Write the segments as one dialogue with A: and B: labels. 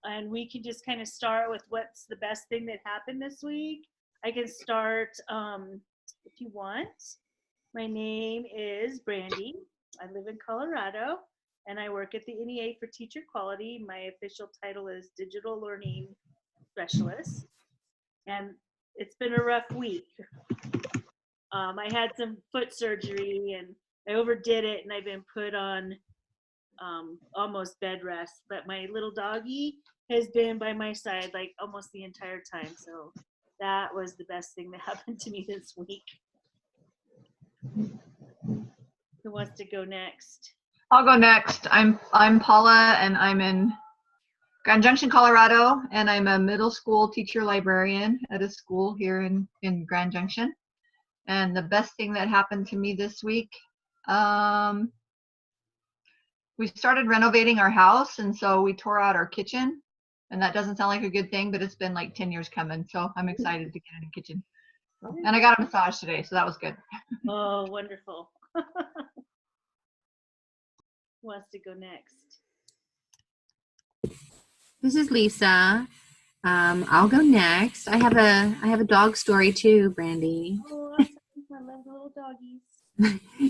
A: and we can just kind of start with what's the best thing that happened this week. I can start if you want. My name is Brandy. I live in Colorado, and I work at the NEA for Teacher Quality. My official title is Digital Learning Specialist, and it's been a rough week. I had some foot surgery, and I overdid it, and I've been put on almost bed rest. But my little doggy has been by my side like almost the entire time. So that was the best thing that happened to me this week. Who wants to go next?
B: I'll go next. I'm Paula, and I'm in Grand Junction, Colorado, and I'm a middle school teacher librarian at a school here in Grand Junction. And the best thing that happened to me this week, we started renovating our house, and so we tore out our kitchen. And that doesn't sound like a good thing, but it's been like 10 years coming, so I'm excited to get a new kitchen. And I got a massage today, so that was good.
A: Oh, wonderful. Who wants to go next?
C: This is Lisa. I'll go next. I have a dog story too, Brandy.
A: Oh, I love little doggies.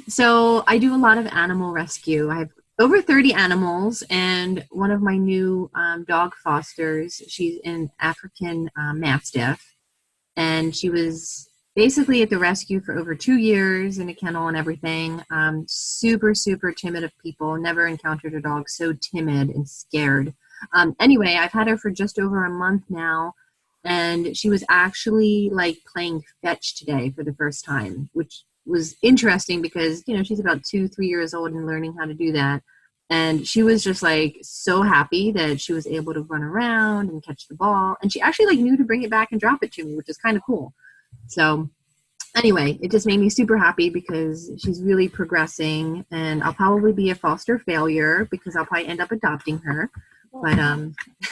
C: So I do a lot of animal rescue. I have over 30 animals, and one of my new dog fosters, she's an African Mastiff, and she was basically at the rescue for over 2 years in a kennel and everything. Super, super timid of people. Never encountered a dog so timid and scared. Anyway, I've had her for just over a month now, and she was actually like playing fetch today for the first time, which was interesting because, you know, she's about 2-3 years old and learning how to do that. And she was just like so happy that she was able to run around and catch the ball. And she actually like knew to bring it back and drop it to me, which is kind of cool. So anyway, it just made me super happy because she's really progressing, and I'll probably be a foster failure because I'll probably end up adopting her. But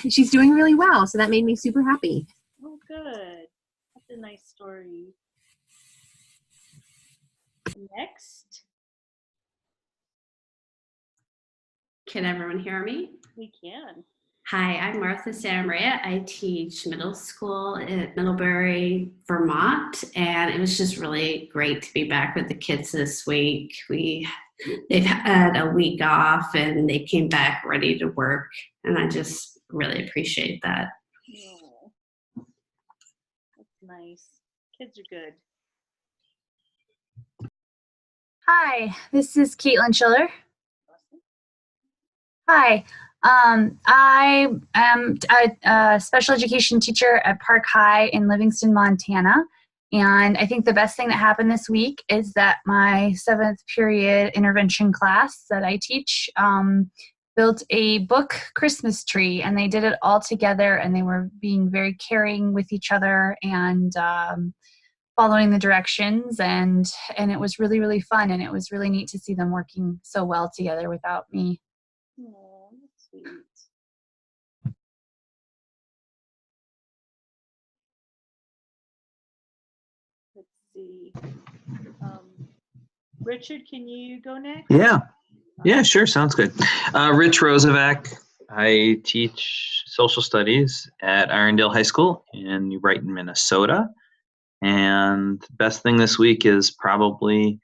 C: she's doing really well, so that made me super happy.
A: Oh, good. That's a nice story. Next.
D: Can everyone hear me?
A: We can.
D: Hi, I'm Martha Santamaria. I teach middle school at Middlebury, Vermont, and it was just really great to be back with the kids this week. They've had a week off, and they came back ready to work, and I just really appreciate that.
A: Oh, that's nice. Kids are good.
E: Hi, this is Caitlin Schiller. Hi, I am a special education teacher at Park High in Livingston, Montana. And I think the best thing that happened this week is that my 7th period intervention class that I teach built a book Christmas tree, and they did it all together, and they were being very caring with each other and following the directions, and it was really, really fun, and it was really neat to see them working so well together without me.
A: Oh, that's sweet. Let's see. Richard, can you go next?
F: Yeah, sure. Sounds good. Rich Rosovac. I teach social studies at Irondale High School in New Brighton, Minnesota. And the best thing this week is probably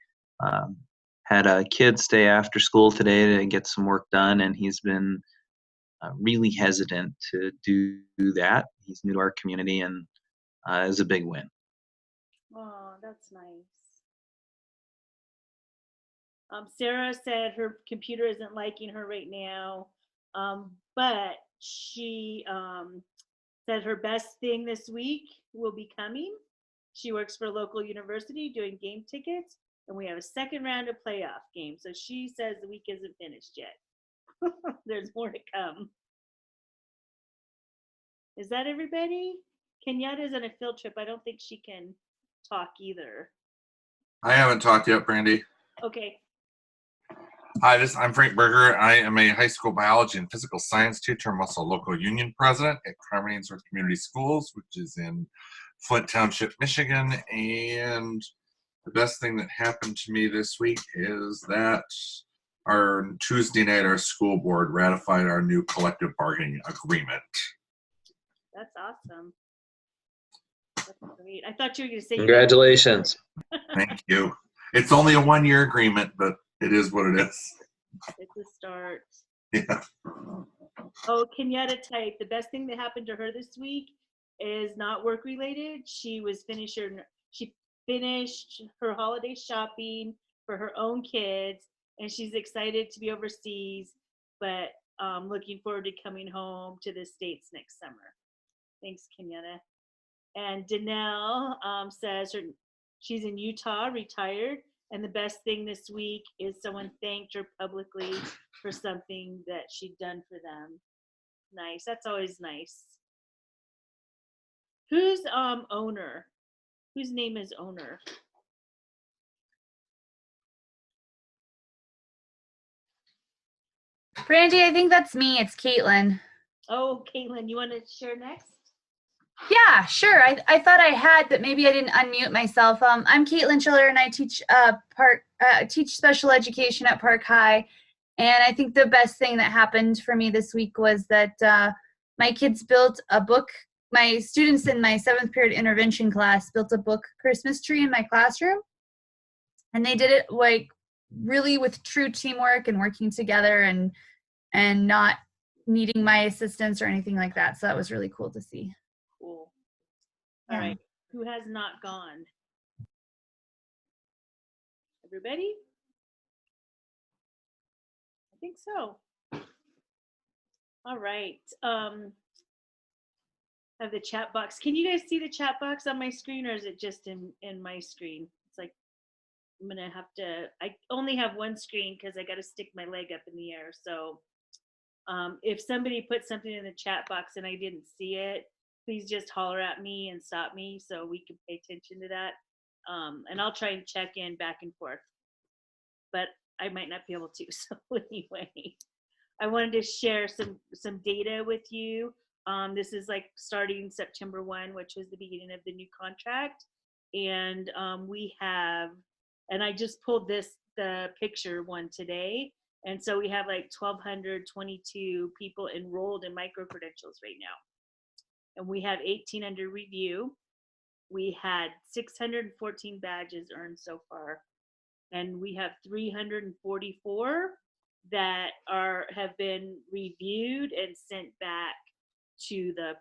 F: had a kid stay after school today to get some work done, and he's been really hesitant to do that. He's new to our community, and is a big win.
A: Oh, that's nice. Sarah said her computer isn't liking her right now, but she said her best thing this week will be coming. She works for a local university doing game tickets, and we have a second round of playoff games. So she says the week isn't finished yet. There's more to come. Is that everybody? Kenyatta's on a field trip. I don't think she can talk either.
G: I haven't talked yet, Brandy.
A: Okay.
G: Hi, I'm Frank Berger. I am a high school biology and physical science teacher. I'm also a local union president at Carmody and North Community Schools, which is in Flint Township, Michigan. And the best thing that happened to me this week is that our Tuesday night, our school board ratified our new collective bargaining agreement.
A: That's awesome. That's great. I thought you were going to say.
F: Congratulations.
G: Thank you. It's only a 1-year agreement, but it is what it is.
A: It's a start.
G: Yeah.
A: Oh, Kenyatta type. The best thing that happened to her this week is not work related. She finished her holiday shopping for her own kids, and she's excited to be overseas, but looking forward to coming home to the States next summer. Thanks, Kenyatta. And Danelle says she's in Utah, retired, and the best thing this week is someone thanked her publicly for something that she'd done for them. Nice. That's always nice. Who's owner? Whose name is owner?
E: Brandy, I think that's me. It's Caitlin.
A: Oh, Caitlin, you want to share next?
E: Yeah, sure. I thought I had, but maybe I didn't unmute myself. I'm Caitlin Schiller, and I teach teach special education at Park High. And I think the best thing that happened for me this week was that my kids built a book. My students in my 7th period intervention class built a book Christmas tree in my classroom, and they did it like really with true teamwork and working together and not needing my assistance or anything like that. So that was really cool to see.
A: Cool. All right. Who has not gone? Everybody? I think so. All right. I have the chat box. Can you guys see the chat box on my screen, or is it just in my screen? It's like I'm gonna have to. I only have one screen because I got to stick my leg up in the air. So if somebody put something in the chat box and I didn't see it, please just holler at me and stop me so we can pay attention to that. And I'll try and check in back and forth, but I might not be able to. So anyway, I wanted to share some data with you. This is like starting September 1, which was the beginning of the new contract. And we have, and I just pulled the picture one today. And so we have like 1,222 people enrolled in micro-credentials right now. And we have 18 under review. We had 614 badges earned so far. And we have 344 that have been reviewed and sent back to the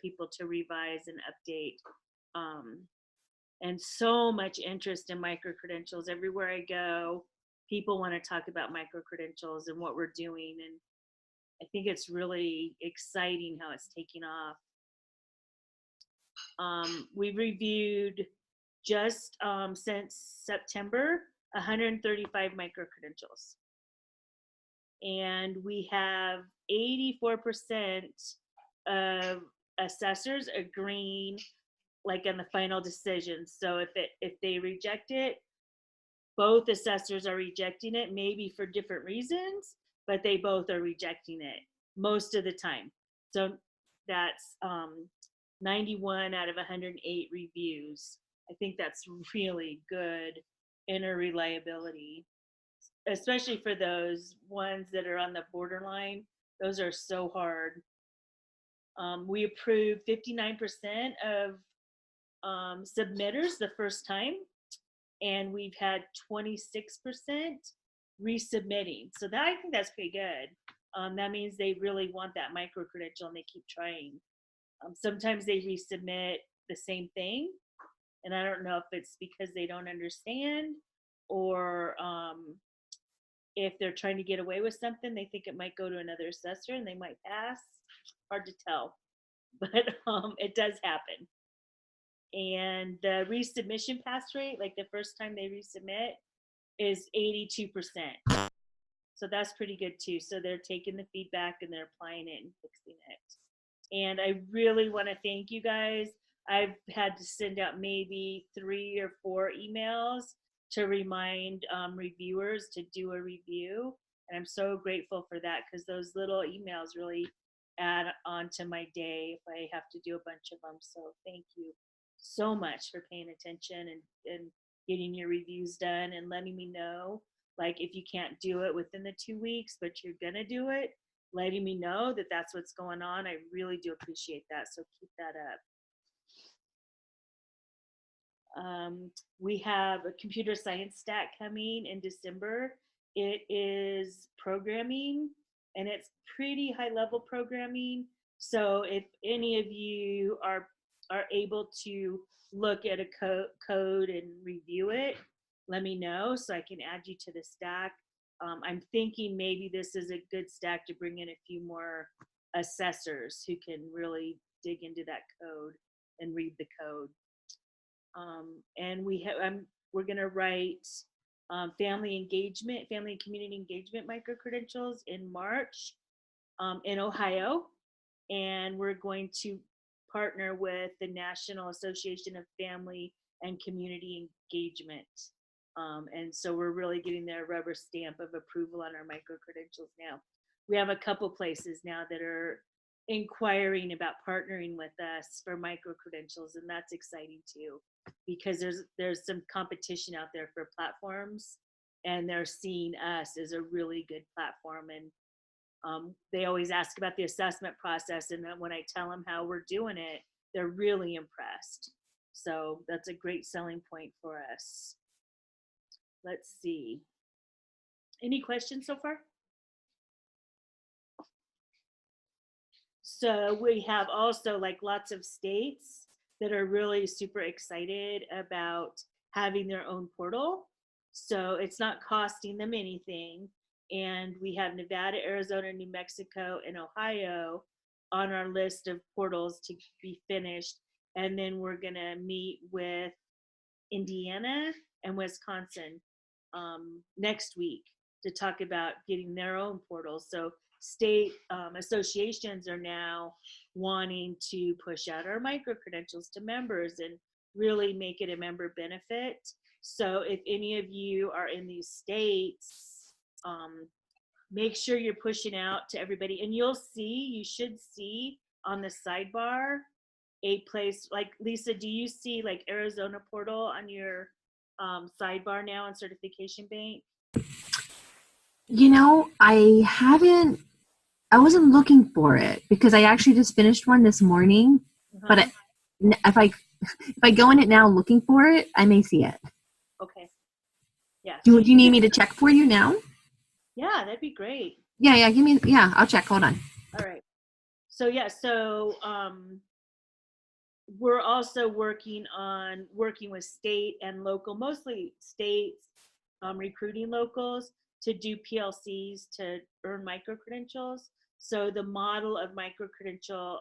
A: people to revise and update. And so much interest in micro-credentials. Everywhere I go, people want to talk about micro-credentials and what we're doing. And I think it's really exciting how it's taking off. We've reviewed just since September 135 micro-credentials. And we have 84% of assessors agreeing like on the final decision. So if they reject it, both assessors are rejecting it, maybe for different reasons, but they both are rejecting it most of the time. So that's 91 out of 108 reviews. I think that's really good interreliability, especially for those ones that are on the borderline. Those are so hard. We approved 59% of submitters the first time, and we've had 26% resubmitting. So that, I think that's pretty good. That means they really want that micro credential and they keep trying. Sometimes they resubmit the same thing, and I don't know if it's because they don't understand or if they're trying to get away with something. They think it might go to another assessor and they might pass. Hard to tell, but it does happen. And the resubmission pass rate, like the first time they resubmit, is 82%. So that's pretty good too. So they're taking the feedback and they're applying it and fixing it. And I really want to thank you guys. I've had to send out maybe 3 or 4 emails to remind reviewers to do a review. And I'm so grateful for that, because those little emails really add on to my day if I have to do a bunch of them. So thank you so much for paying attention and getting your reviews done and letting me know like if you can't do it within the 2 weeks, but you're gonna do it, letting me know that that's what's going on. I really do appreciate that. So keep that up. We have a computer science stat coming in December. It is programming, and it's pretty high level programming. So if any of you are able to look at a code and review it, let me know so I can add you to the stack. I'm thinking maybe this is a good stack to bring in a few more assessors who can really dig into that code and read the code. And we're going to write family and community engagement micro credentials in March in Ohio, and we're going to partner with the National Association of Family and Community Engagement. And so we're really getting their rubber stamp of approval on our micro credentials now. We have a couple places now that are inquiring about partnering with us for micro credentials, and that's exciting too, because there's some competition out there for platforms, and they're seeing us as a really good platform. And they always ask about the assessment process, and then when I tell them how we're doing it, they're really impressed. So that's a great selling point for us. Let's see. Any questions so far? So we have also like lots of states that are really super excited about having their own portal. So it's not costing them anything. And we have Nevada, Arizona, New Mexico, and Ohio on our list of portals to be finished. And then we're gonna meet with Indiana and Wisconsin next week to talk about getting their own portals. So state associations are now wanting to push out our micro credentials to members and really make it a member benefit. So if any of you are in these states, make sure you're pushing out to everybody, and you should see on the sidebar a place like, Lisa, do you see like Arizona portal on your sidebar now on Certification Bank?
C: You know, I wasn't looking for it because I actually just finished one this morning. But if I go in it now looking for it, I may see it.
A: Okay. Yeah.
C: Do you need me to check for you now?
A: Yeah, that'd be great.
C: Yeah, I'll check. Hold on.
A: All right. So yeah, we're also working with state and local, mostly states, recruiting locals to do PLCs to earn micro credentials. So the model of micro credential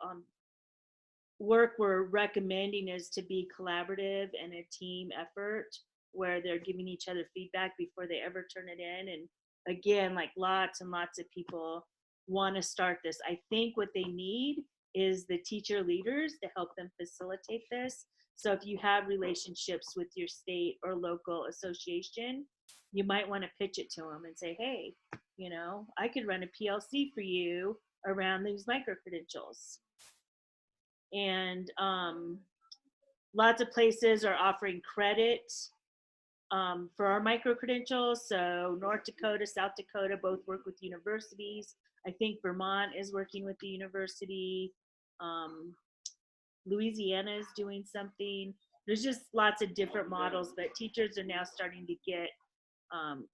A: work we're recommending is to be collaborative and a team effort where they're giving each other feedback before they ever turn it in. And again, like lots and lots of people want to start this. I think what they need is the teacher leaders to help them facilitate this. So if you have relationships with your state or local association, you might want to pitch it to them and say, hey, I could run a PLC for you around these micro credentials. And lots of places are offering credit for our micro credentials. So North Dakota, South Dakota both work with universities. I think Vermont is working with the university. Louisiana is doing something. There's just lots of different models, but teachers are now starting to get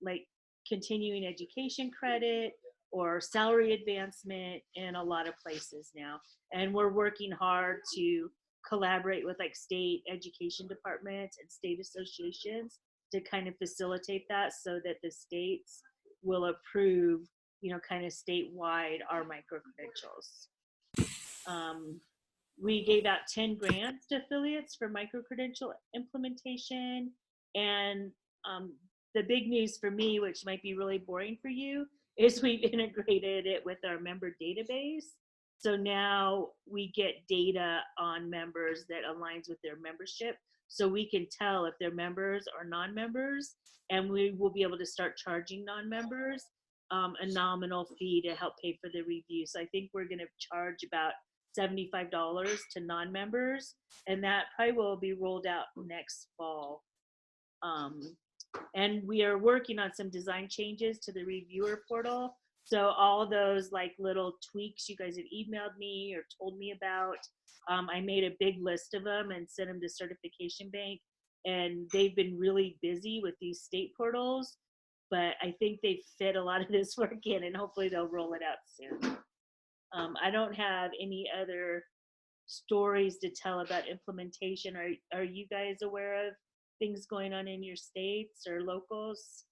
A: like continuing education credit or salary advancement in a lot of places now. And we're working hard to collaborate with like state education departments and state associations to kind of facilitate that so that the states will approve, kind of statewide our micro credentials. We gave out 10 grants to affiliates for micro credential implementation. And the big news for me, which might be really boring for you, is we've integrated it with our member database. So now we get data on members that aligns with their membership. So we can tell if they're members or non-members, and we will be able to start charging non-members a nominal fee to help pay for the review. So I think we're going to charge about $75 to non-members, and that probably will be rolled out next fall. And we are working on some design changes to the reviewer portal. So all those like little tweaks you guys have emailed me or told me about, I made a big list of them and sent them to Certification Bank. And they've been really busy with these state portals, but I think they fit a lot of this work in, and hopefully they'll roll it out soon. I don't have any other stories to tell about implementation. Are you guys aware of things going on in your states or locals?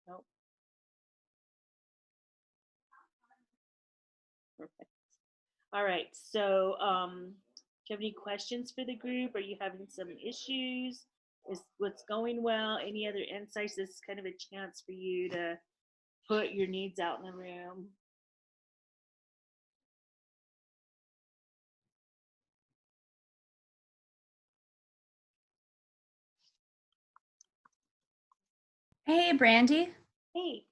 A: Nope. Perfect. All right, so do you have any questions for the group? Are you having some issues? Is what's going well? Any other insights? This is kind of a chance for you to put your needs out in the room.
E: Hey, Brandy.
A: Hey.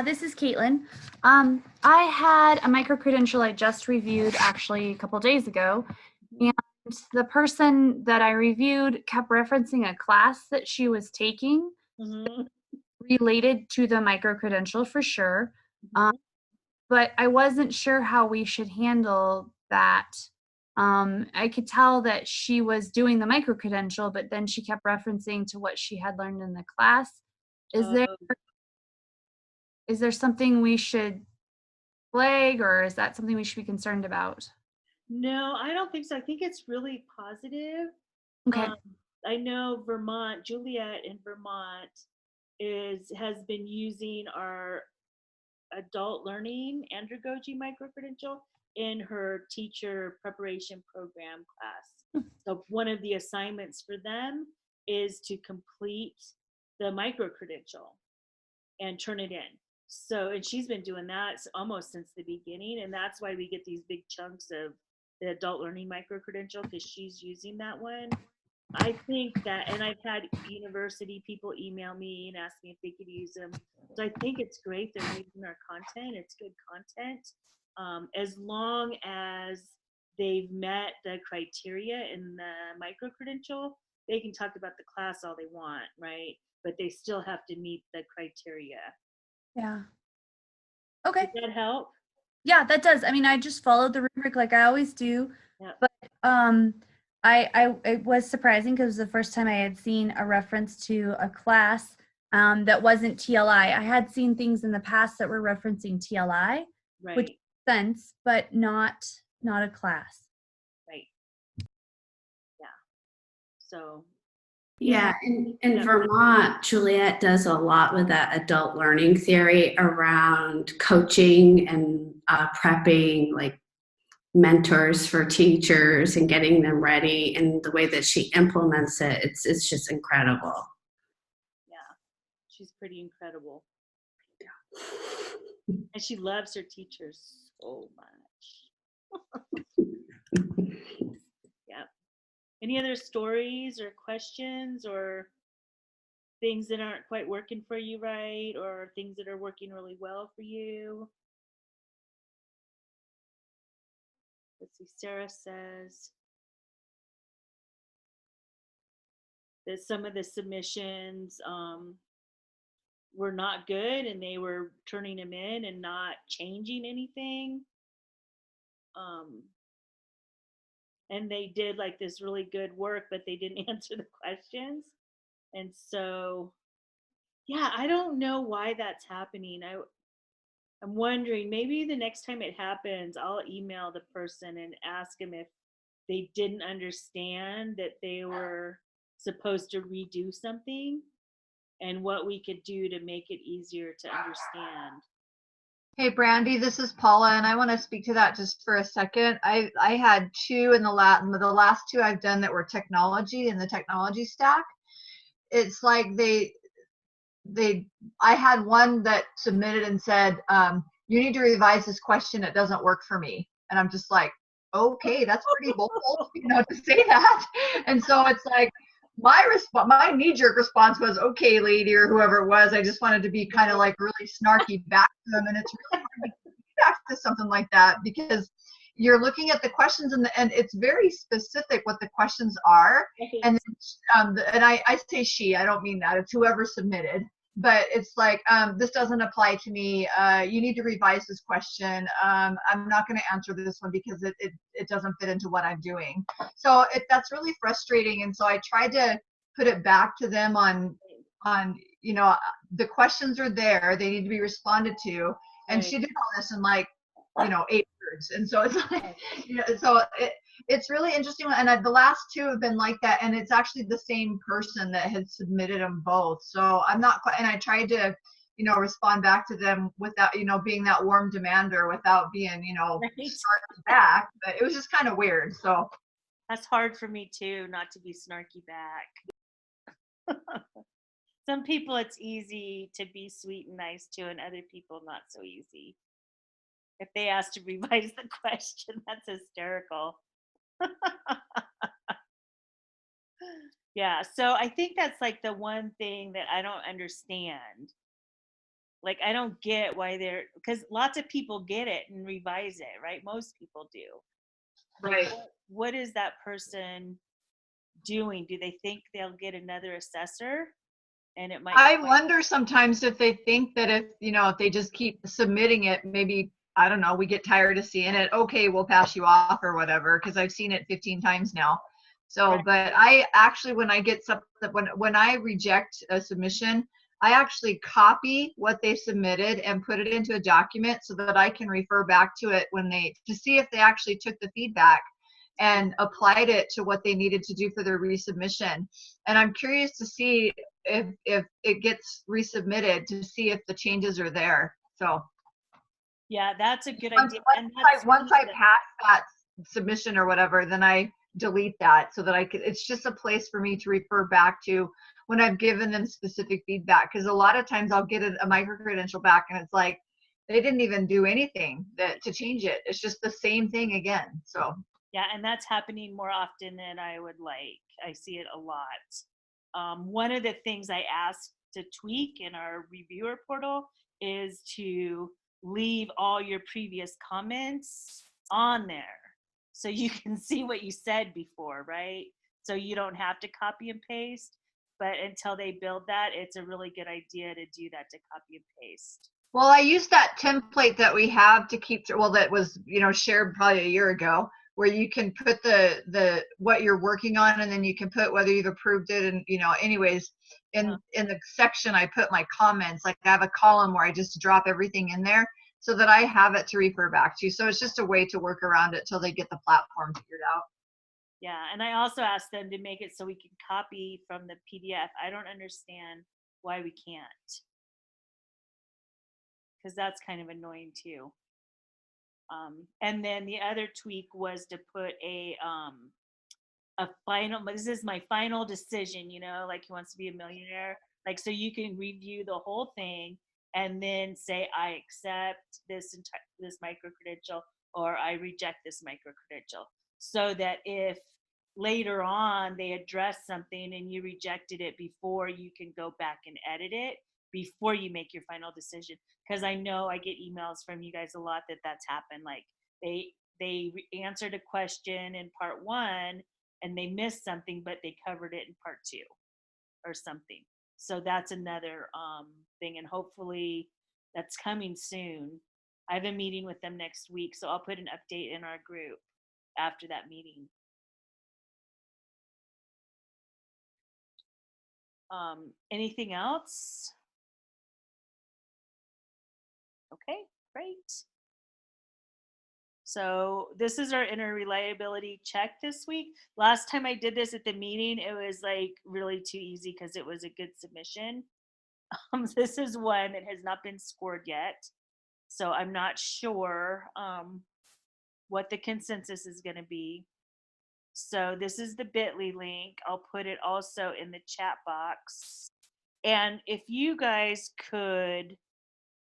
E: This is Caitlin. I had a micro-credential I just reviewed actually a couple days ago, and the person that I reviewed kept referencing a class that she was taking related to the micro-credential for sure, but I wasn't sure how we should handle that. I could tell that she was doing the micro-credential, but then she kept referencing to what she had learned in the class. Is there something we should flag, or is that something we should be concerned about?
A: No, I don't think so. I think it's really positive.
E: Okay.
A: I know Vermont, Juliet in Vermont has been using our adult learning andragogy micro-credential in her teacher preparation program class. So one of the assignments for them is to complete the micro-credential and turn it in. So, and she's been doing that almost since the beginning, and that's why we get these big chunks of the adult learning micro-credential, because she's using that one. I think that, and I've had university people email me and ask me if they could use them. So I think it's great they're using our content. It's good content. As long as they've met the criteria in the micro-credential, they can talk about the class all they want, right? But they still have to meet the criteria.
E: Yeah. Okay.
A: Does that help?
E: Yeah, that does. I mean, I just followed the rubric like I always do.
A: Yeah.
E: But it was surprising because it was the first time I had seen a reference to a class that wasn't TLI. I had seen things in the past that were referencing TLI,
A: Right.
E: which makes sense, but not a class.
A: Right. Yeah. So.
D: Yeah, in Vermont, Juliet does a lot with that adult learning theory around coaching and prepping like mentors for teachers and getting them ready, and the way that she implements it, it's just incredible.
A: Yeah, she's pretty incredible. And she loves her teachers so much. Yeah. Any other stories or questions or things that aren't quite working for you right, or things that are working really well for you? Let's see, Sarah says that some of the submissions were not good and they were turning them in and not changing anything. And they did like this really good work, but they didn't answer the questions. And so, yeah, I don't know why that's happening. I'm wondering, maybe the next time it happens, I'll email the person and ask them if they didn't understand that they were supposed to redo something and what we could do to make it easier to understand.
B: Hey, Brandy, this is Paula, and I want to speak to that just for a second. I had two in the last two I've done that were technology in the technology stack. It's like I had one that submitted and said, you need to revise this question. It doesn't work for me. And I'm just like, okay, that's pretty bold, to say that. And so it's like, my knee-jerk response was, okay, lady, or whoever it was. I just wanted to be kind of like really snarky back to them. And it's really hard to get back to something like that, because you're looking at the questions and it's very specific what the questions are. And and I say she, I don't mean that, it's whoever submitted, but it's like, this doesn't apply to me. You need to revise this question. I'm not going to answer this one because it doesn't fit into what I'm doing. So that's really frustrating. And so I tried to put it back to them on, you know, the questions are there, they need to be responded to. And she did all this in like, you know, 8 words. And so it's like, you know, so it's really interesting. And the last 2 have been like that. And it's actually the same person that had submitted them both. So I'm not quite, and I tried to, you know, respond back to them without, you know, being that warm demander without being, you know, snarky back. But it was just kind of weird. So
A: that's hard for me too, not to be snarky back. Some people it's easy to be sweet and nice to, and other people not so easy. If they ask to revise the question, that's hysterical. Yeah, so I think that's like the one thing that I don't understand. Like, I don't get why because lots of people get it and revise it, right? Most people do.
B: right.
A: What is that person doing? Do they think they'll get another assessor? And it might.
B: I wonder sometimes if they think that if, you know, if they just keep submitting it, maybe, I don't know, we get tired of seeing it. Okay, we'll pass you off or whatever, because I've seen it 15 times now. So,
A: Right.
B: but I actually, when I get something, when I reject a submission, I actually copy what they submitted and put it into a document so that I can refer back to it to see if they actually took the feedback and applied it to what they needed to do for their resubmission. And I'm curious to see if it gets resubmitted, to see if the changes are there. So
A: Yeah, that's a good idea.
B: once I pass that submission or whatever, then I delete that so that it's just a place for me to refer back to when I've given them specific feedback. Because a lot of times I'll get a micro credential back and it's like they didn't even do anything to change it. It's just the same thing again. So
A: yeah, and that's happening more often than I would like. I see it a lot. One of the things I asked to tweak in our reviewer portal is to leave all your previous comments on there so you can see what you said before, right? So you don't have to copy and paste. But until they build that, it's a really good idea to do that, to copy and paste.
B: well, I used that template that we have to keep, well, that was, you know, shared probably a year ago, where you can put the what you're working on, and then you can put whether you've approved it. And, you know, anyways, in the section I put my comments, like I have a column where I just drop everything in there so that I have it to refer back to. So it's just a way to work around it till they get the platform figured out.
A: Yeah, and I also asked them to make it so we can copy from the PDF. I don't understand why we can't, because that's kind of annoying too. And then the other tweak was to put a final, this is my final decision, you know, like he wants to be a millionaire, like, so you can review the whole thing and then say I accept this micro credential, or I reject this micro credential, so that if later on they address something and you rejected it before, you can go back and edit it before you make your final decision. Because I know I get emails from you guys a lot that's happened. Like they answered a question in part 1 and they missed something, but they covered it in part 2 or something. So that's another thing, and hopefully that's coming soon. I have a meeting with them next week, so I'll put an update in our group after that meeting. Anything else? Okay, great. So this is our interreliability check this week. Last time I did this at the meeting, it was like really too easy because it was a good submission. This is one that has not been scored yet. So I'm not sure what the consensus is going to be. So this is the bit.ly link. I'll put it also in the chat box. And if you guys could,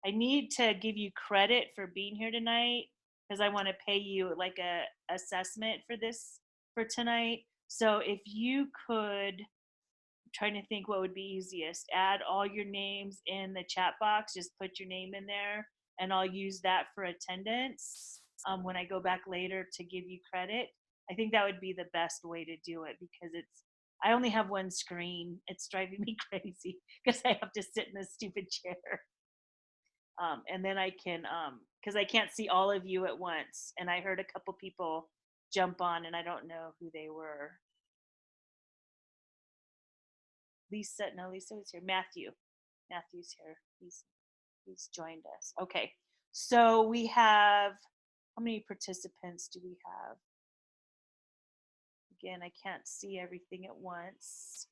A: I need to give you credit for being here tonight because I want to pay you like a assessment for tonight. So if you could, I'm trying to think what would be easiest, add all your names in the chat box, just put your name in there and I'll use that for attendance. when I go back later to give you credit. I think that would be the best way to do it because I only have one screen. It's driving me crazy because I have to sit in this stupid chair. And then I can, because I can't see all of you at once. And I heard a couple people jump on, and I don't know who they were. Lisa was here. Matthew's here. He's joined us. Okay, so we have, how many participants do we have? Again, I can't see everything at once.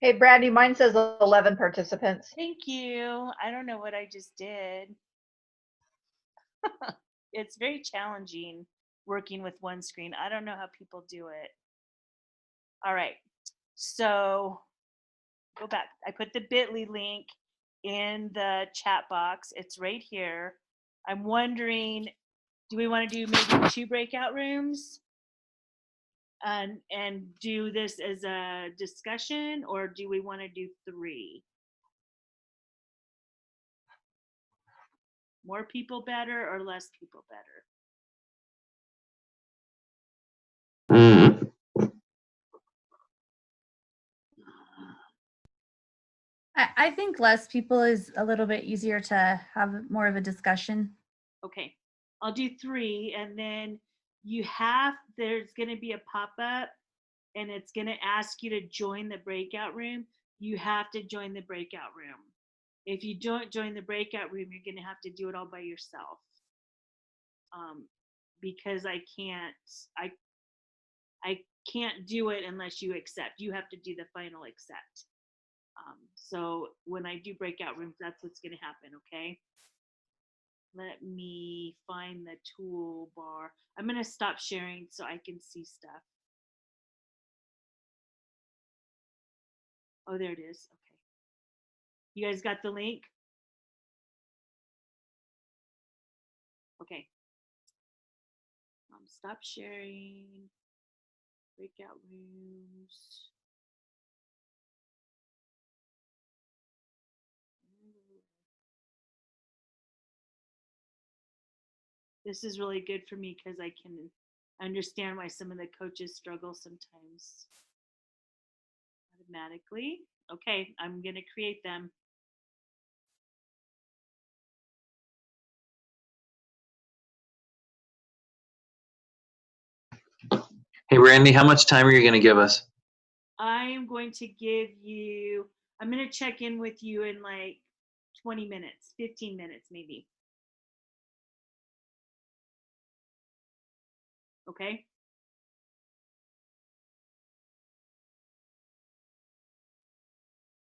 B: Hey, Brandy, mine says 11 participants.
A: Thank you. I don't know what I just did. It's very challenging working with one screen. I don't know how people do it. All right, so go back. I put the bit.ly link in the chat box. It's right here. I'm wondering, do we want to do maybe 2 breakout rooms and do this as a discussion, or do we want to do 3? More people better or less people better?
E: I think less people is a little bit easier to have more of a discussion.
A: Okay, I'll do 3, and then there's going to be a pop-up, and it's going to ask you to join the breakout room. You have to join the breakout room. If you don't join the breakout room, you're going to have to do it all by yourself. Because I can't do it unless you accept. You have to do the final accept. So when I do breakout rooms, that's what's going to happen, okay? Let me find the toolbar. I'm going to stop sharing so I can see stuff. Oh, there it is. Okay. You guys got the link? Okay. Stop sharing. Breakout rooms. This is really good for me because I can understand why some of the coaches struggle sometimes automatically. Okay, I'm going to create them.
F: Hey, Randy, how much time are you going to give us?
A: I am going to give you, I'm going to check in with you in like 20 minutes, 15 minutes maybe. Okay?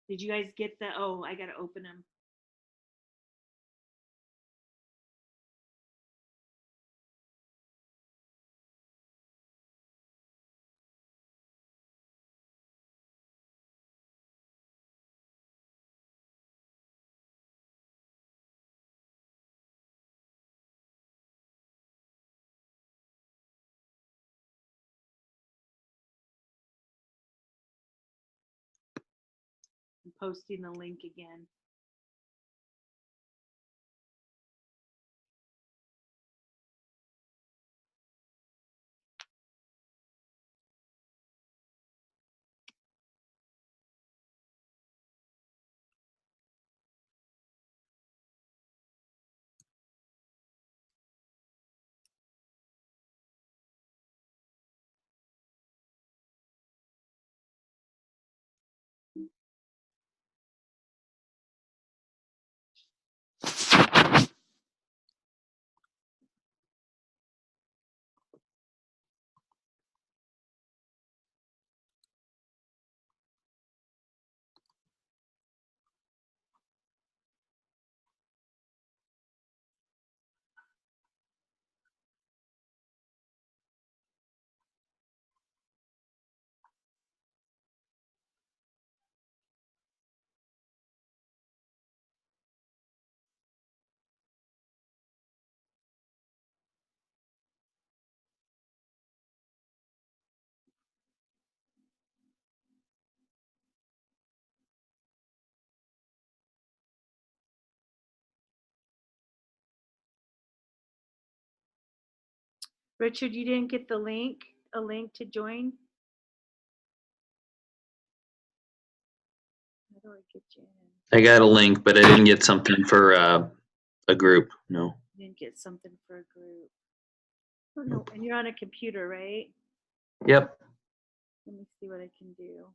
A: Did you guys get the, oh, I got to open them. I'm posting the link again. Richard, you didn't get a link to join? How do I get you in?
F: I got a link, but I didn't get something for a group. No.
A: You didn't get something for a group. Oh, no, and you're on a computer, right?
F: Yep.
A: Let me see what I can do.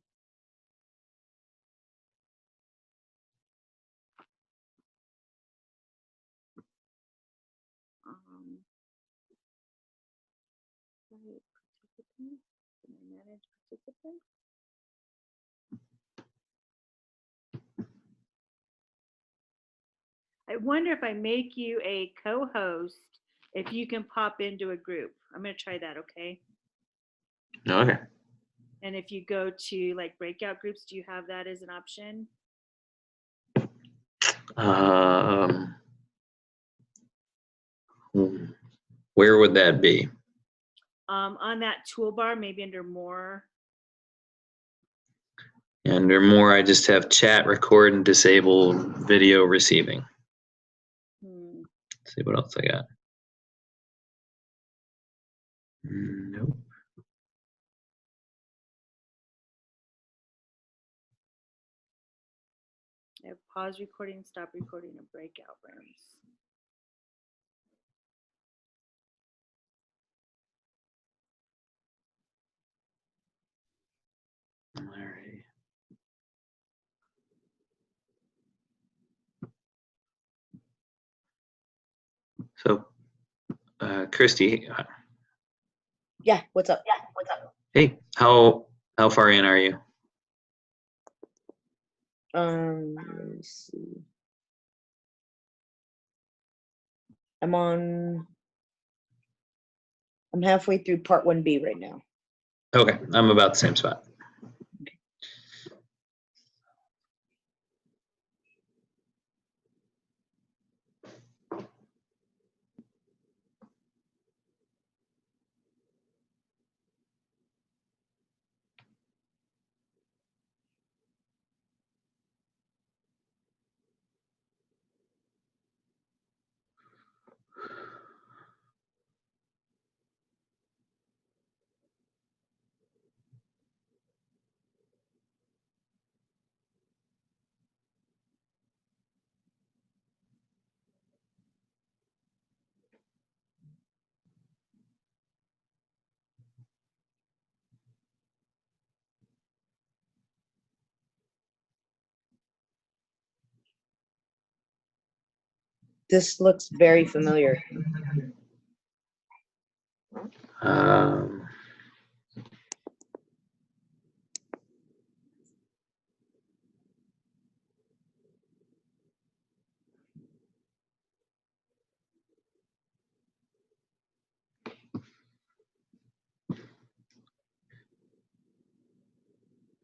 A: Right, participants. Can I manage participants? I wonder if I make you a co-host, if you can pop into a group. I'm going to try that, okay?
F: Okay.
A: And if you go to like breakout groups, do you have that as an option?
F: Where would that be?
A: On that toolbar, maybe under more.
F: Under more, I just have chat, record, and disable video receiving. Let's see what else I got. Nope.
A: I have pause recording, stop recording, and breakout rooms.
F: Alrighty. So, Christy,
H: Yeah, what's up?
F: hey, how far in are you?
H: Let me see. I'm halfway through part 1B right now.
F: Okay, I'm about the same spot.
H: This looks very familiar.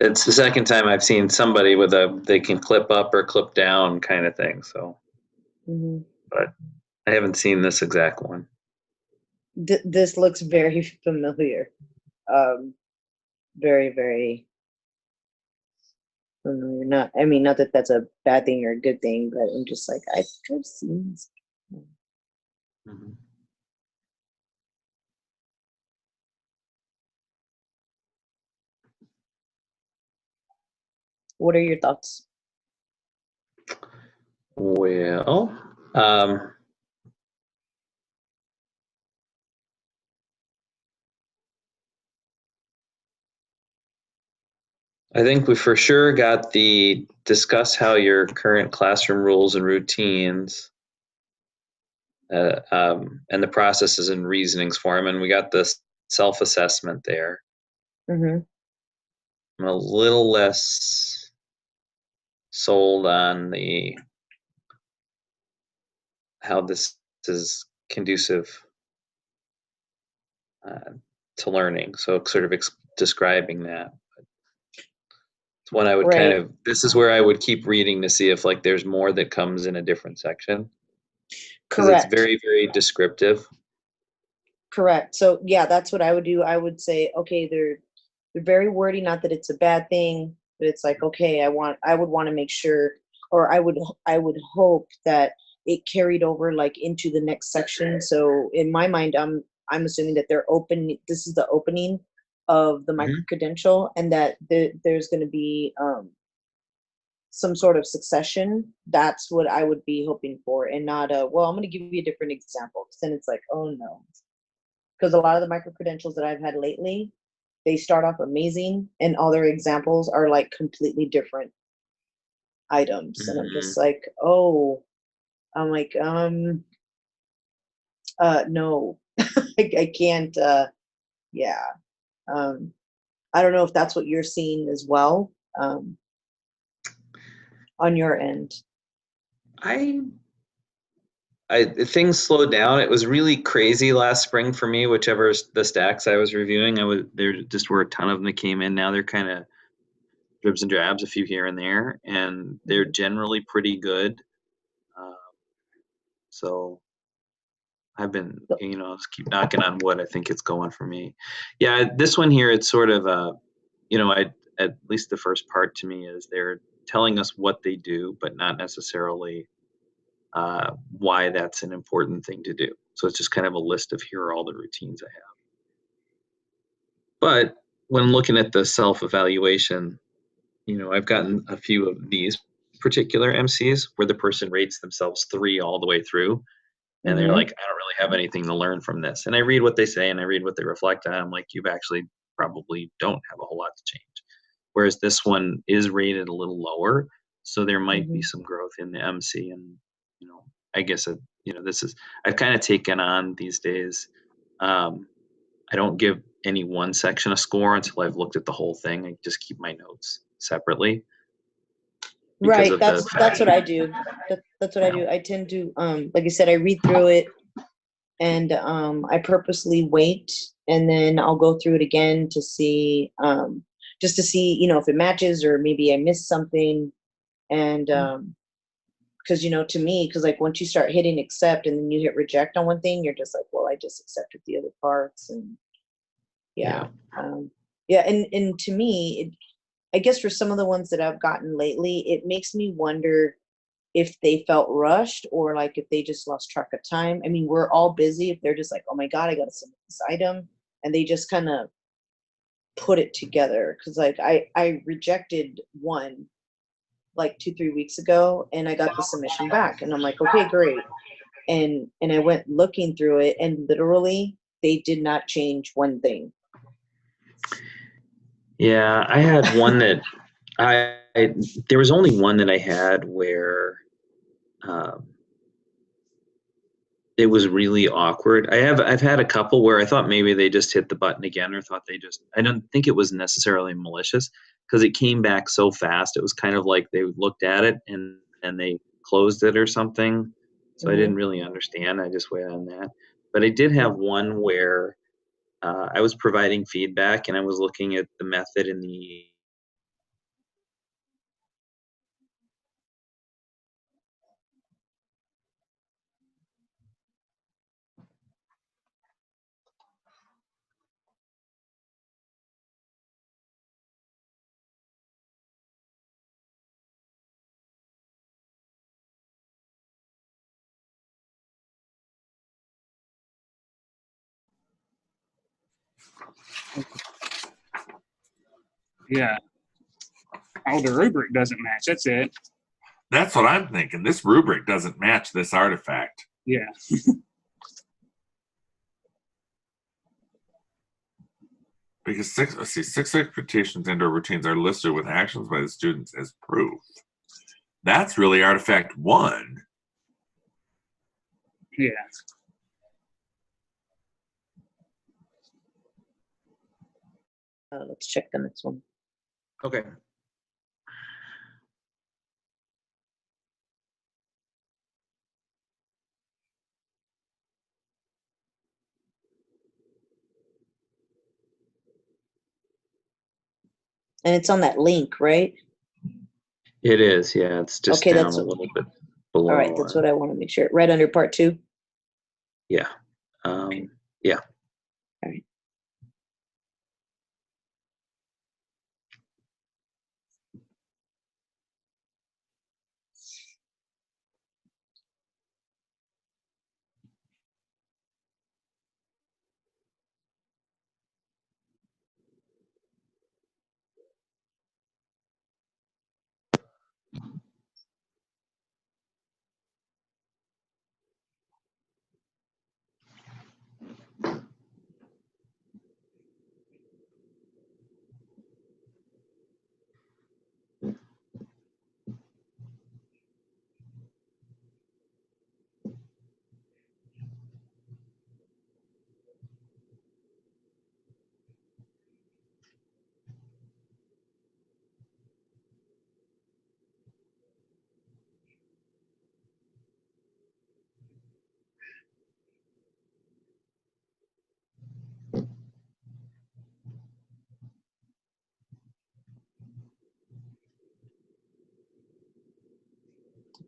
F: It's the second time I've seen somebody with they can clip up or clip down kind of thing. So, but I haven't seen this exact one.
H: This looks very familiar. Very, very familiar. Not that that's a bad thing or a good thing, but I'm just like, I've seen this. What are your thoughts?
F: Well, I think we for sure got the discuss how your current classroom rules and routines and the processes and reasonings for them. And we got this self-assessment there. I'm a little less sold on how this is conducive to learning. So sort of describing that. It's one I would this is where I would keep reading to see if like there's more that comes in a different section. Because it's very, very descriptive.
H: Correct. So yeah, that's what I would do. I would say, okay, they're very wordy, not that it's a bad thing, but it's like, okay, I would want to make sure, or I would hope that it carried over like into the next section. So in my mind, I'm I'm assuming that they're open. This is the opening of the micro
F: Mhm.
H: credential, and that there's going to be some sort of succession. That's what I would be hoping for, and not a, well, I'm going to give you a different example. 'Cause then it's like, oh no. Because a lot of the micro credentials that I've had lately, they start off amazing, and all their examples are like completely different items. And I'm
F: Mhm.
H: just like, oh, I'm like, no, I can't, yeah. Um, I don't know if that's what you're seeing as well, on your end.
F: I things slowed down. It was really crazy last spring for me. Whichever the stacks I was reviewing, there just were a ton of them that came in. Now they're kind of dribs and drabs, a few here and there, and they're
H: Mhm.
F: generally pretty good. Uh, so I've been,
H: So-
F: just keep knocking on wood. I think it's going for me. Yeah, this one here, it's sort of I at least the first part to me is they're telling us what they do, but not necessarily why that's an important thing to do. So it's just kind of a list of here are all the routines I have. But when looking at the self-evaluation, I've gotten a few of these particular MCs where the person rates themselves 3 all the way through, and they're like,
H: Mhm.
F: I don't really have anything to learn from this. And I read what they say and I read what they reflect on. I'm like, you've actually probably don't have a whole lot to change. Whereas this one is rated a little lower, so there might be
H: Mhm.
F: some growth in the MC. And I guess this is I've kind of taken on these days. Um, I don't give any one section a score until I've looked at the whole thing. I just keep my notes separately because
H: Right.
F: of the
H: That's
F: fact.
H: what I do. That's what I do. I tend to, like I said, I read through it, and I purposely wait, and then I'll go through it again to see, just to see, if it matches, or maybe I missed something. And because, to me, because like once you start hitting accept and then you hit reject on one thing, you're just like, well, I just accepted the other parts. And yeah.
F: Yeah.
H: Yeah. And to me, I guess for some of the ones that I've gotten lately, it makes me wonder if they felt rushed, or like if they just lost track of time. I mean, we're all busy. If they're just like, oh my God, I got to submit this item. And they just kind of put it together. Cause like I rejected one like 2-3 weeks ago, and I got the submission back, and I'm like, okay, great. And I went looking through it, and literally they did not change one thing.
F: Yeah, I had one that there was only one that I had where um, it was really awkward. I've had a couple where I thought maybe they just hit the button again, or thought I don't think it was necessarily malicious, because it came back so fast. It was kind of like they looked at it and they closed it or something. So I didn't
H: Hmm.
F: really understand. I just went on that. But I did have one where I was providing feedback and I was looking at the method in the
I: Yeah. Oh, the rubric doesn't match. That's it.
G: That's what I'm thinking. This rubric doesn't match this artifact.
I: Yeah.
G: Because six expectations and/or routines are listed with actions by the students as proof. That's really artifact 1.
I: Yeah.
H: Let's check the next one.
F: Okay.
H: And it's on that link, right?
F: It is, yeah. It's just
H: Okay,
F: down
H: that's
F: a little bit
H: all right.
F: below.
H: That's what I want to make sure. Right under part 2.
F: Yeah. Yeah.
H: All right.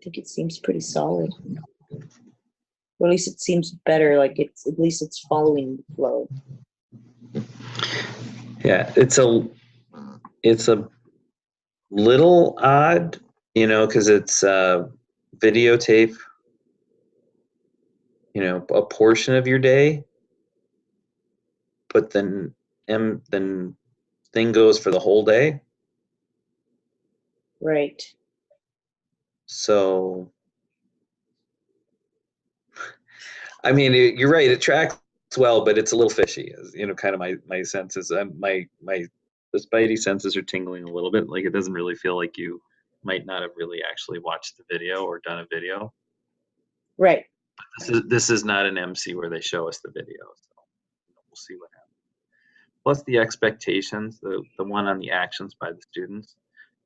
H: think it seems pretty solid. Or at least it seems better, like it's at least it's following the flow.
F: Yeah, it's a little odd, you know, because it's videotape, you know, a portion of your day, but then thing goes for the whole day.
H: Right.
F: So, I mean, you're right. It tracks well, but it's a little fishy. You know, kind of my senses. The spidey senses are tingling a little bit. Like it doesn't really feel like you might not have really actually watched the video or done a video.
H: Right.
F: This is not an MC where they show us the video. So we'll see what happens. Plus the expectations, the one on the actions by the students,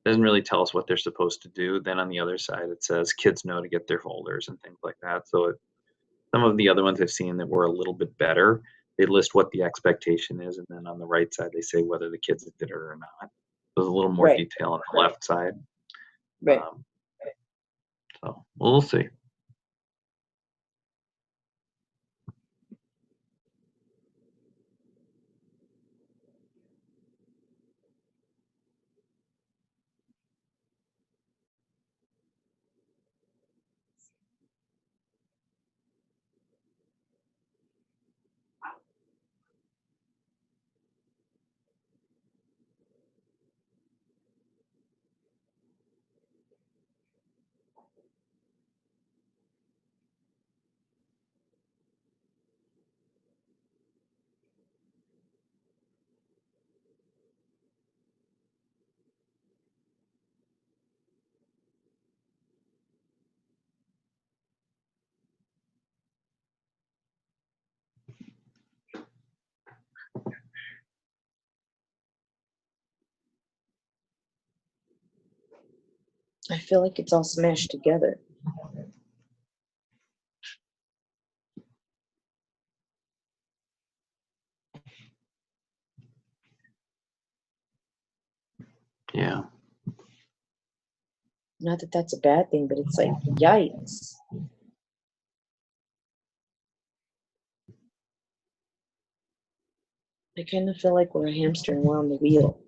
F: doesn't really tell us what they're supposed to do. Then on the other side, it says kids know to get their folders and things like that. So some of the other ones I've seen that were a little bit better, they list what the expectation is, and then on the right side, they say whether the kids did it or not. There's a little more
H: Right.
F: detail on the left side.
H: Right.
F: So we'll see.
H: I feel like it's all smashed together.
F: Yeah.
H: Not that that's a bad thing, but it's like, yikes. I kind of feel like we're a hamster and we're on the wheel.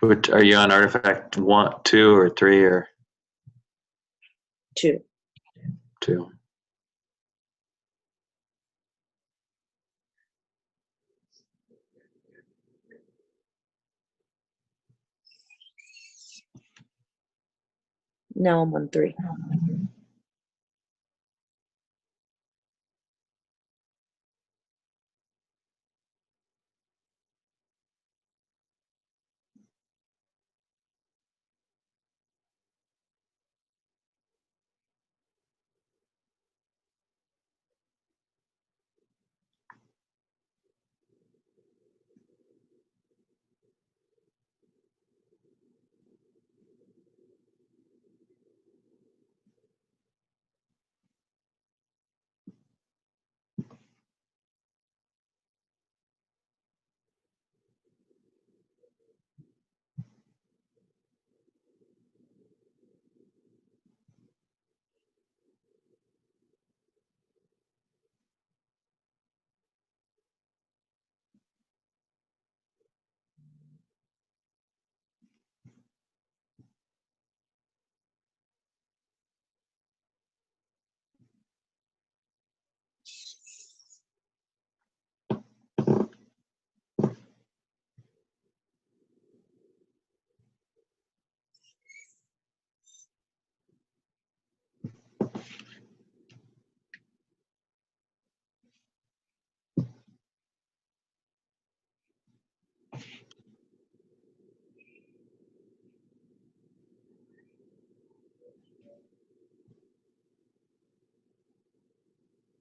F: Which are you on artifact 1, 2, or 3, or
H: 2?
F: 2?
H: Now I'm on 3.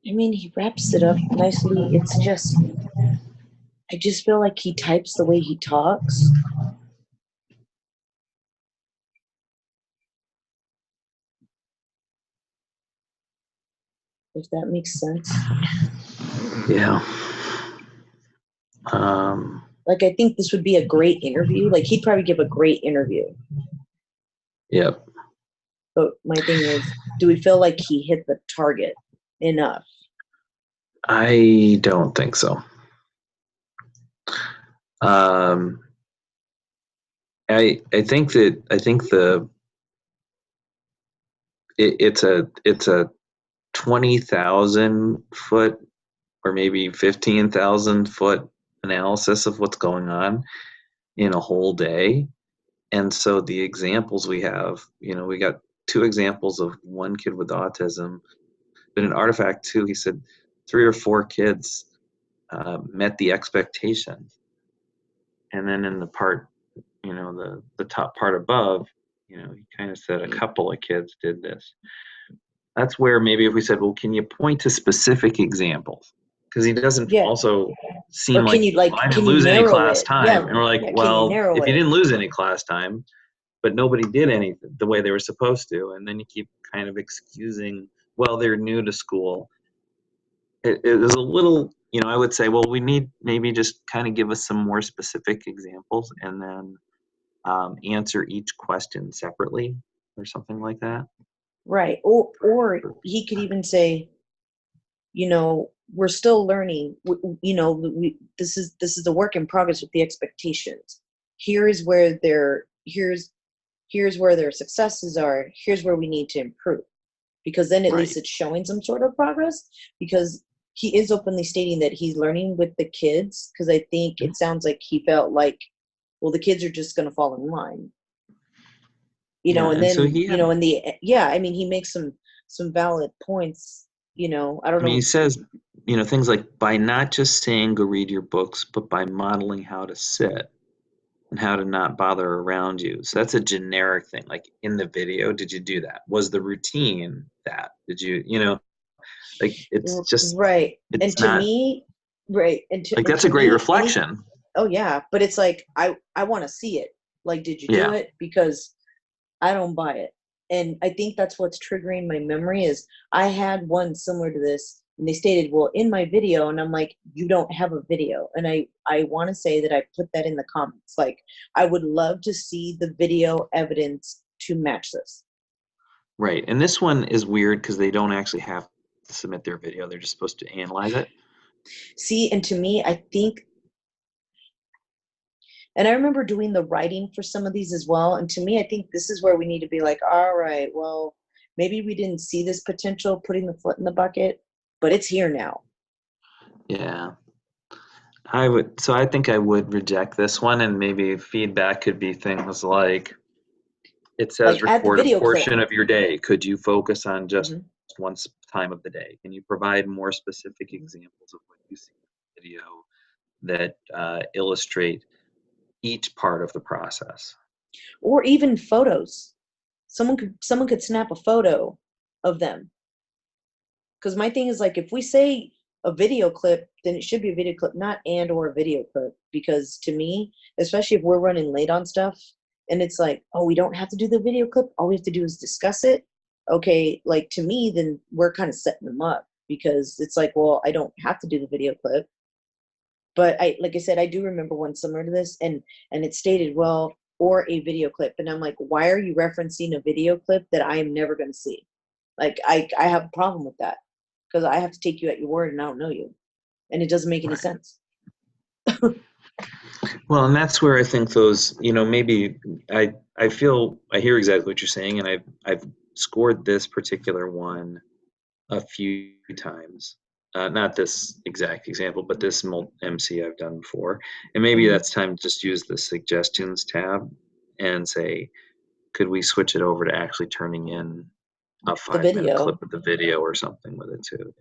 H: I mean, he wraps it up nicely. It's just, I just feel like he types the way he talks. If that makes sense.
F: Yeah.
H: Like, I think this would be a great interview. Like, he'd probably give a great interview.
F: Yep.
H: But my thing is, do we feel like he hit the target enough?
F: I don't think so. I think it's a 20,000 foot or maybe 15,000 foot analysis of what's going on in a whole day. And so the examples we have, we got 2 examples of one kid with autism, but in Artifact 2, he said 3 or 4 kids met the expectations. And then in the part, the top part above, he kind of said a couple of kids did this. That's where maybe if we said, well, can you point to specific examples? Because he doesn't also seem
H: Or
F: like,
H: can you, like,
F: I didn't
H: can you
F: lose any
H: narrow
F: class
H: it?
F: time.
H: Yeah,
F: And we're like,
H: yeah, can you
F: well,
H: narrow
F: if you
H: it?
F: didn't lose any class time, but nobody did anything the way they were supposed to, and then you keep kind of excusing, well, they're new to school. It is a little, I would say, well, we need maybe just kind of give us some more specific examples and then answer each question separately or something like that.
H: Right. Or he could even say, we're still learning. This is a work in progress with the expectations. Here's where their successes are. Here's where we need to improve. Because then at least it's showing some sort of progress, because he is openly stating that he's learning with the kids. Because I think it sounds like he felt like, well, the kids are just going to fall in line. And then,
F: so
H: he makes some valid points, I don't know.
F: He says, things like, by not just saying go read your books, but by modeling how to sit and how to not bother around you. So that's a generic thing. Like in the video, did you do that? Was the routine that? Did you, like it's just
H: right.
F: It's
H: and to
F: not,
H: me, right. And to,
F: like
H: and
F: that's
H: to
F: a great
H: me,
F: reflection.
H: Oh yeah, but it's like I want to see it. Like, did you do
F: Yeah.
H: it? Because I don't buy it. And I think that's what's triggering my memory is I had one similar to this, and they stated, well, in my video, and I'm like, you don't have a video. And I want to say that I put that in the comments. Like, I would love to see the video evidence to match this.
F: Right. And this one is weird because they don't actually have to submit their video. They're just supposed to analyze it.
H: See, and to me, I think, and I remember doing the writing for some of these as well. And to me, I think this is where we need to be like, all right, well, maybe we didn't see this potential putting the foot in the bucket, but it's here now.
F: Yeah. I think I would reject this one, and maybe feedback could be things like, it says
H: Like, add the
F: record a
H: video
F: portion
H: clip.
F: of your day. Could you focus on just one time of the day? Can you provide more specific examples of what you see in the video that illustrate each part of the process?
H: Or even photos. Someone could snap a photo of them. Because my thing is, like, if we say a video clip, then it should be a video clip, not and or a video clip. Because to me, especially if we're running late on stuff, and it's like, oh, we don't have to do the video clip. All we have to do is discuss it. Okay, like, to me, then we're kind of setting them up, because it's like, well, I don't have to do the video clip. But like I said, I do remember one similar to this, and it stated, well, or a video clip. And I'm like, why are you referencing a video clip that I am never going to see? Like, I have a problem with that, because I have to take you at your word, and I don't know you. And it doesn't make any sense.
F: Well, and that's where I think those, maybe I hear exactly what you're saying, and I've scored this particular one a few times. Not this exact example, but this MC I've done before. And maybe that's time to just use the suggestions tab and say, could we switch it over to actually turning in a 5-minute clip of the video or something with it too?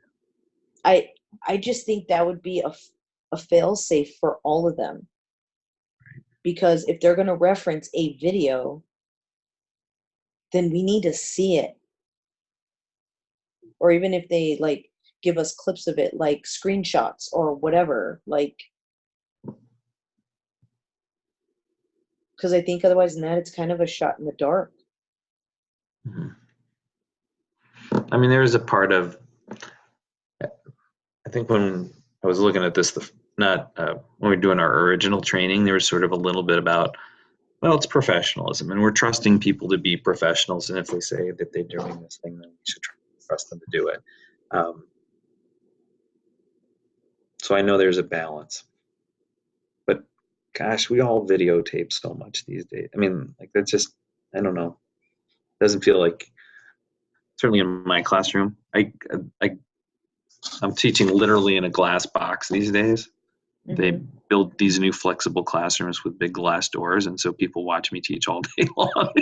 H: I just think that would be a fail safe for all of them. Because if they're going to reference a video, then we need to see it. Or even if they, like, give us clips of it, like screenshots or whatever, like, because I think otherwise than that, it's kind of a shot in the dark.
F: I mean, there is a part of, I think when I was looking at this not when we were doing our original training, there was sort of a little bit about, well, it's professionalism, and we're trusting people to be professionals, and if they say that they're doing this thing, then we should trust them to do it. So I know there's a balance, but gosh, we all videotape so much these days. I mean, like, that's just, I don't know. Doesn't feel like, certainly in my classroom, I'm teaching literally in a glass box these days. They build these new flexible classrooms with big glass doors, and so people watch me teach all day long.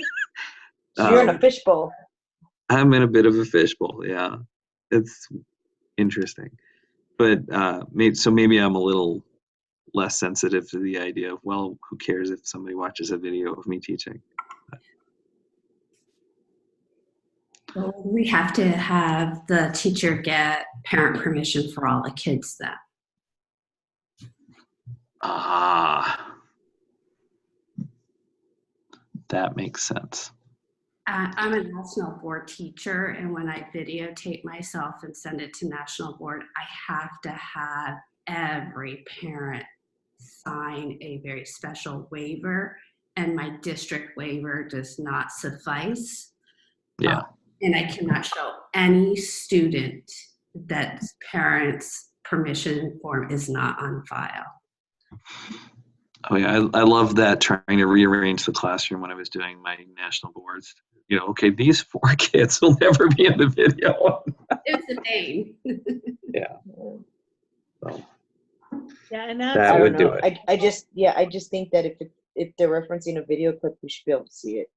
H: So you're in a fishbowl.
F: I'm in a bit of a fishbowl, yeah. It's interesting. But maybe I'm a little less sensitive to the idea of, well, who cares if somebody watches a video of me teaching?
D: Well, we have to have the teacher get parent permission for all the kids then.
F: That makes sense.
D: I'm a national board teacher, and when I videotape myself and send it to national board, I have to have every parent sign a very special waiver, and my district waiver does not suffice.
F: Yeah.
D: And I cannot show any student that parents' permission form is not on file.
F: Oh yeah, I love that, trying to rearrange the classroom when I was doing my national boards. You know, okay, these 4 kids will never be in the video.
D: It's a pain.
F: Yeah. So
A: Yeah, and that's
F: that would do it.
H: I just think that if they're referencing a video clip, we should be able to see it.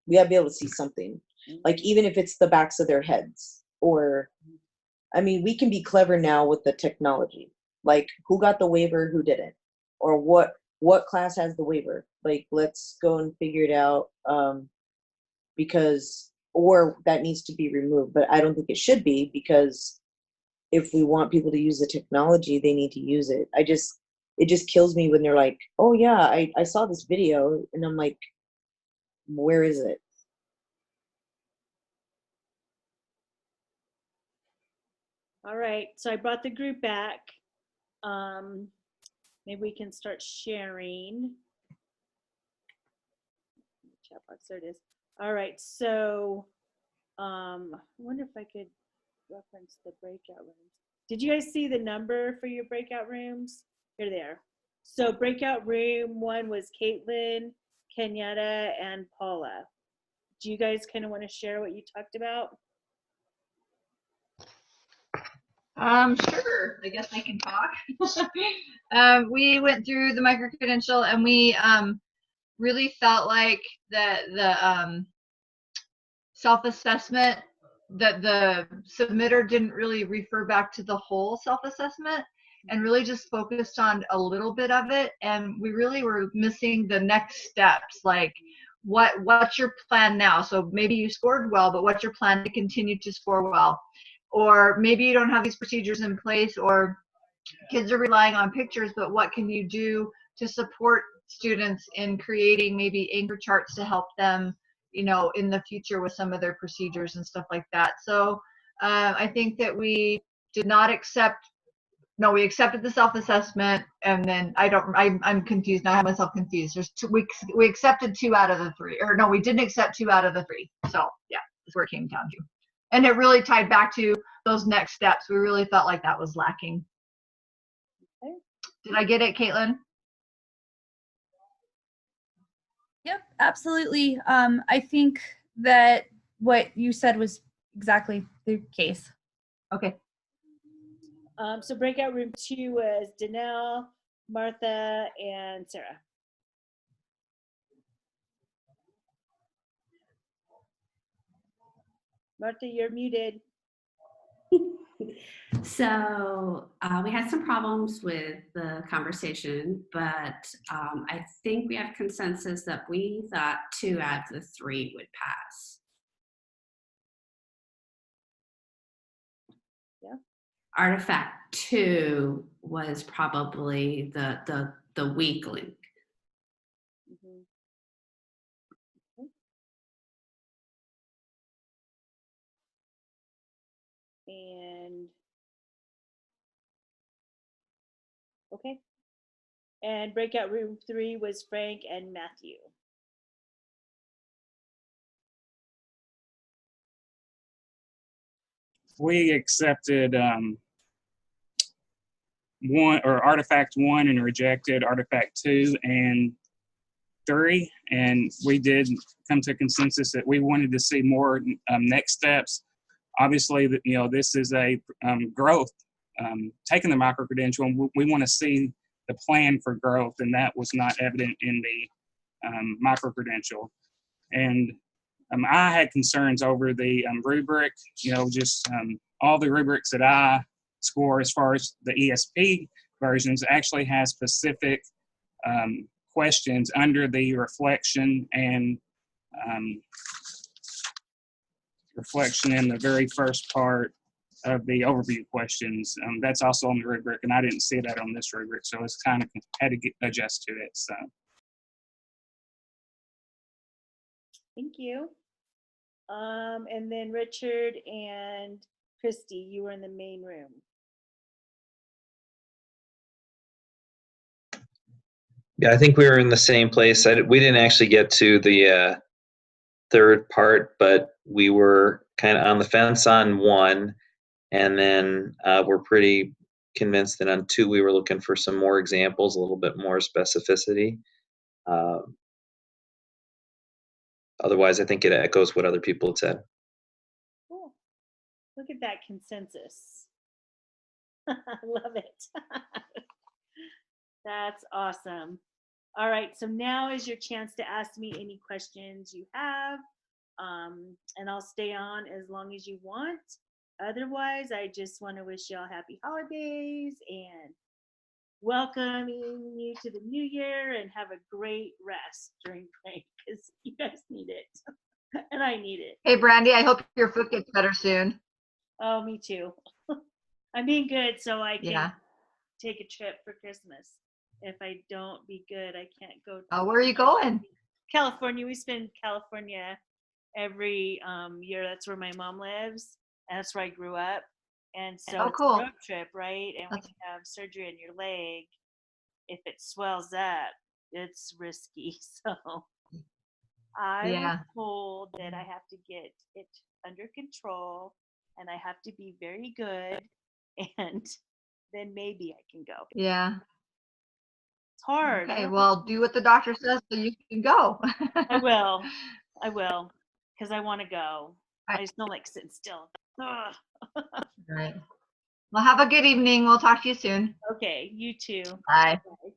H: We gotta be able to see something, like even if it's the backs of their heads, or, I mean, we can be clever now with the technology. Like, who got the waiver, who didn't, or what class has the waiver? Like, let's go and figure it out. Because, or that needs to be removed, but I don't think it should be, because if we want people to use the technology, they need to use it. It just kills me when they're like, oh yeah, I saw this video, and I'm like, where is it?
A: all right. So I brought the group back. Maybe we can start sharing. Chat box, there it is. All right. So I wonder if I could reference the breakout rooms. Did you guys see the number for your breakout rooms? Here they are. So breakout room 1 was Caitlin, Kenyatta, and Paula. Do you guys kind of want to share what you talked about?
B: Sure. I guess I can talk. We went through the micro-credential, and we really felt like the self-assessment, that the submitter didn't really refer back to the whole self-assessment and really just focused on a little bit of it. And we really were missing the next steps, like what's your plan now? So maybe you scored well, but what's your plan to continue to score well? Or maybe you don't have these procedures in place, or kids are relying on pictures, but what can you do to support students in creating maybe anchor charts to help them, you know, in the future with some of their procedures and stuff like that. So I think that we did not accept, no, we accepted the self-assessment, and then I'm confused now. I have myself confused. There's we accepted 2 out of the 3, or no, we didn't accept 2 out of the 3. So yeah, that's where it came down to. And it really tied back to those next steps. We really felt like that was lacking.
A: Okay.
B: Did I get it, Caitlin?
E: Yep, absolutely. I think that what you said was exactly the case.
B: Okay.
A: So breakout room 2 was Danelle, Martha, and Sarah. Martha, you're muted.
D: So we had some problems with the conversation, but I think we have consensus that we thought 2 out of the 3 would pass.
A: Yeah.
D: Artifact 2 was probably the weak link.
A: Mm-hmm. Okay. And Okay. And breakout room 3 was Frank and Matthew.
I: We accepted one or artifact 1 and rejected artifact 2 and 3, and we did come to consensus that we wanted to see more next steps. Obviously, that this is a growth, taking the micro credential, and we want to see the plan for growth, and that was not evident in the micro credential. And I had concerns over the rubric, just all the rubrics that I score as far as the ESP versions actually has specific questions under the reflection and reflection in the very first part of the overview questions. That's also on the rubric, and I didn't see that on this rubric, so it's kind of had to adjust to it. So.
A: Thank you. And then Richard and Christy, you were in the main room.
F: Yeah, I think we were in the same place. We didn't actually get to the third part, but we were kind of on the fence on 1, and then we're pretty convinced that on 2 we were looking for some more examples, a little bit more specificity. Otherwise, I think it echoes what other people had said.
A: Cool. Look at that consensus. I love it. That's awesome. All right, so now is your chance to ask me any questions you have, and I'll stay on as long as you want. Otherwise, I just want to wish y'all happy holidays and welcoming you to the new year, and have a great rest during break because you guys need it and I need it.
B: Hey, Brandy, I hope your foot gets better soon.
A: Oh, me too. I'm being good so I can
B: Yeah.
A: take a trip for Christmas. If I don't be good, I can't go to
B: Oh, where are you going?
A: California. We spend California every year. That's where my mom lives, and that's where I grew up. And so
B: Oh,
A: it's
B: cool.
A: a road trip, right? And when you have surgery on your leg, if it swells up, it's risky. So I was told that I have to get it under control and I have to be very good, and then maybe I can go.
B: Yeah.
A: It's hard.
B: Okay, well, do what the doctor says so you can go.
A: I will, because I want to go. I just don't like sitting still. Ugh.
B: Right. Well, have a good evening. We'll talk to you soon.
A: Okay, you too.
B: Bye.
A: Bye.